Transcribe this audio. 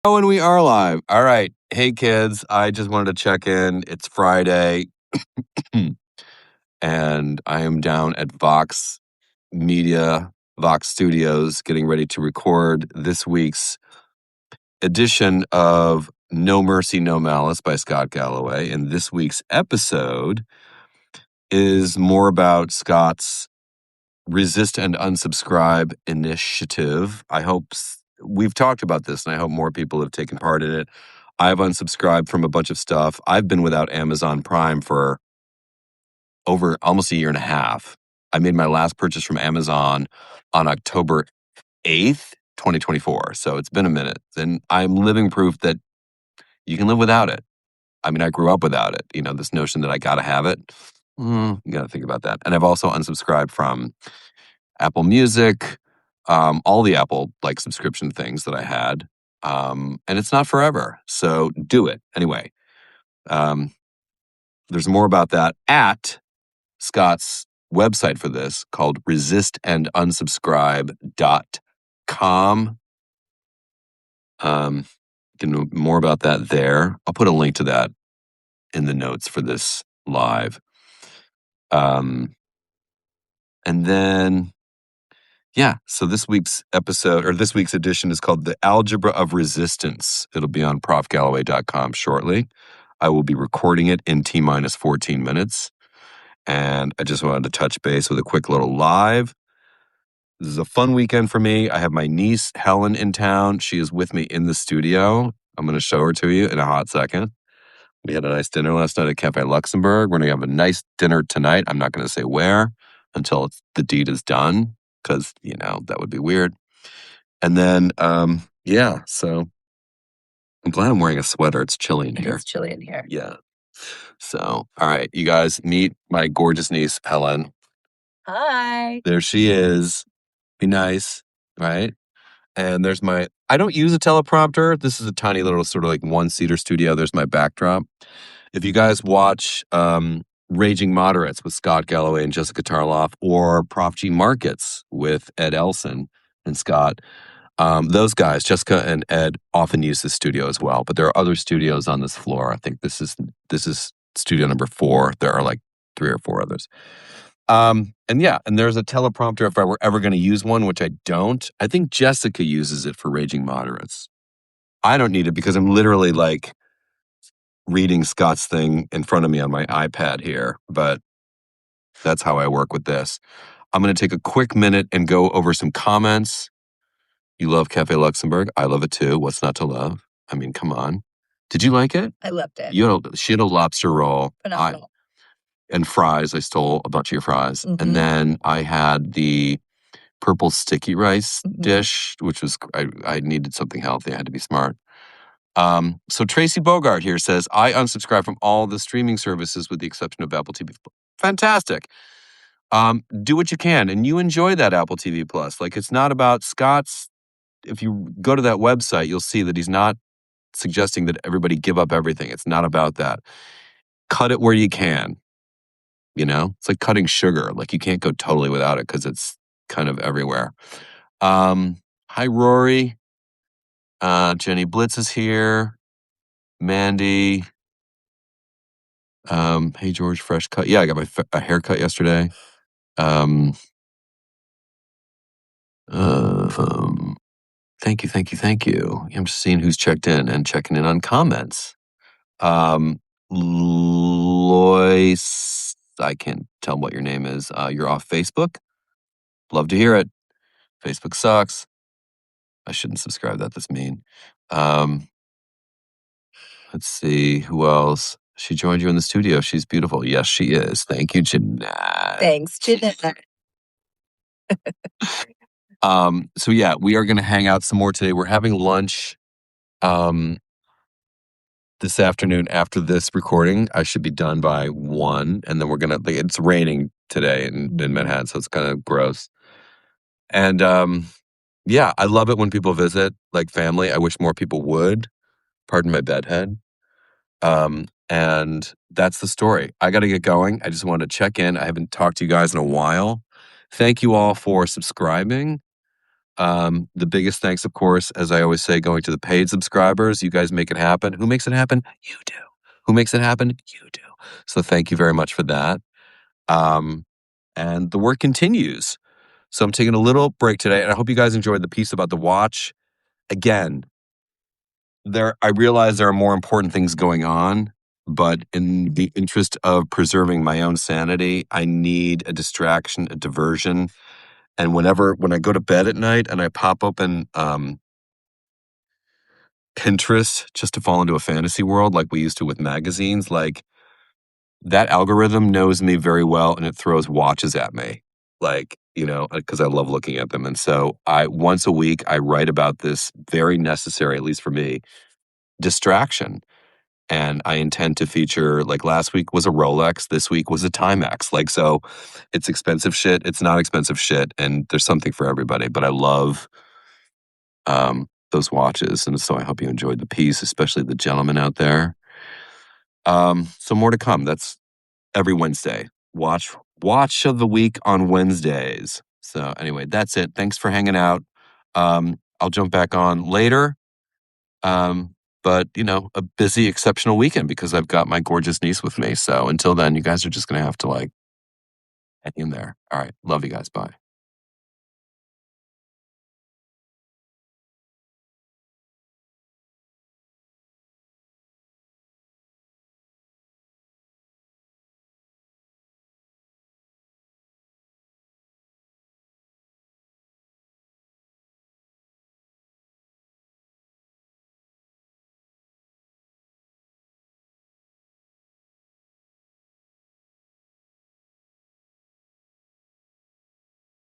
Oh, and we are live. All right. Hey, kids. I just wanted to check in. It's Friday, and I am down at Vox Media, Vox Studios, getting ready to record this week's edition of No Mercy, No Malice by Scott Galloway. And this week's episode is more about Scott's Resist and Unsubscribe initiative. I hope we've talked about this, and I hope more people have taken part in it. I've unsubscribed from a bunch of stuff. I've been without Amazon Prime for over almost a year and a half. I made my last purchase from Amazon on October 8th, 2024. So it's been a minute. And I'm living proof that you can live without it. I mean, I grew up without it. You know, this notion that I got to have it. You got to think about that. And I've also unsubscribed from Apple Music, all the Apple like subscription things that I had. And it's not forever. So do it. Anyway, there's more about that at Scott's website for this called resistandunsubscribe.com. You can know more about that there. I'll put a link to that in the notes for this live. And then, yeah, so this week's episode, or this week's edition, is called The Algebra of Resistance. It'll be on profgalloway.com shortly. I will be recording it in T-minus 14 minutes. And I just wanted to touch base with a quick little live. This is a fun weekend for me. I have my niece, Helen, in town. She is with me in the studio. I'm going to show her to you in a hot second. We had a nice dinner last night at Cafe Luxembourg. We're going to have a nice dinner tonight. I'm not going to say where until the deed is done, because, you know, that would be weird. And then, yeah, so I'm glad I'm wearing a sweater. It's chilly in here. It's chilly in here. Yeah. So, all right, you guys meet my gorgeous niece, Helen. Hi. There she is. Be nice, right? And there's I don't use a teleprompter. This is a tiny little sort of like one-seater studio. There's my backdrop. If you guys watch Raging Moderates with Scott Galloway and Jessica Tarloff, or Prof G Markets with Ed Elson and Scott, those guys, Jessica and Ed, often use this studio as well. But there are other studios on this floor. I think this is studio number 4. There are like 3 or 4 others. And yeah, and there's a teleprompter if I were ever going to use one, which I don't. I think Jessica uses it for Raging Moderates. I don't need it because I'm literally like reading Scott's thing in front of me on my iPad here, but that's how I work with this. I'm going to take a quick minute and go over some comments. You love Cafe Luxembourg. I love it too. What's not to love? I mean, come on. Did you like it? I loved it. She had a lobster roll. Phenomenal. And fries. I stole a bunch of your fries. Mm-hmm. And then I had the purple sticky rice dish, which was, I needed something healthy. I had to be smart. So Tracy Bogart here says, I unsubscribe from all the streaming services with the exception of Apple TV. Fantastic. Do what you can. And you enjoy that Apple TV Plus. Like, it's not about Scott's. If you go to that website, you'll see that he's not suggesting that everybody give up everything. It's not about that. Cut it where you can. You know, it's like cutting sugar. Like, you can't go totally without it because it's kind of everywhere. Hi, Rory. Jenny Blitz is here. Mandy. Hey, George, fresh cut. Yeah, I got my a haircut yesterday. Thank you. I'm just seeing who's checked in and checking in on comments. Lois, I can't tell what your name is. You're off Facebook. Love to hear it. Facebook sucks. I shouldn't subscribe. That's mean. Let's see. Who else? She joined you in the studio. She's beautiful. Yes, she is. Thank you, Jeanette. Thanks, Jeanette. So yeah, we are going to hang out some more today. We're having lunch this afternoon after this recording. I should be done by 1, and then we're going to, it's raining today in Manhattan, so it's kind of gross. And yeah, I love it when people visit, like family. I wish more people would. Pardon my bedhead. And that's the story. I got to get going. I just wanted to check in. I haven't talked to you guys in a while. Thank you all for subscribing. The biggest thanks, of course, as I always say, going to the paid subscribers. You guys make it happen. Who makes it happen? You do. Who makes it happen? You do. So thank you very much for that. Um, and the work continues. So I'm taking a little break today, and I hope you guys enjoyed the piece about the watch. Again, I realize there are more important things going on, but in the interest of preserving my own sanity, I need a distraction, a diversion. And when I go to bed at night and I pop open Pinterest just to fall into a fantasy world like we used to with magazines, like that algorithm knows me very well and it throws watches at me. Like, because I love looking at them. And so once a week I write about this very necessary, at least for me, distraction. And I intend to feature, like last week was a Rolex, this week was a Timex. Like, so it's expensive shit, it's not expensive shit, and there's something for everybody. But I love those watches. And so I hope you enjoyed the piece, especially the gentleman out there. So more to come. That's every Wednesday. Watch of the week on Wednesdays. So anyway, that's it. Thanks for hanging out. I'll jump back on later. But a busy, exceptional weekend because I've got my gorgeous niece with me. So until then, you guys are just gonna have to hang in there. All right. Love you guys. Bye.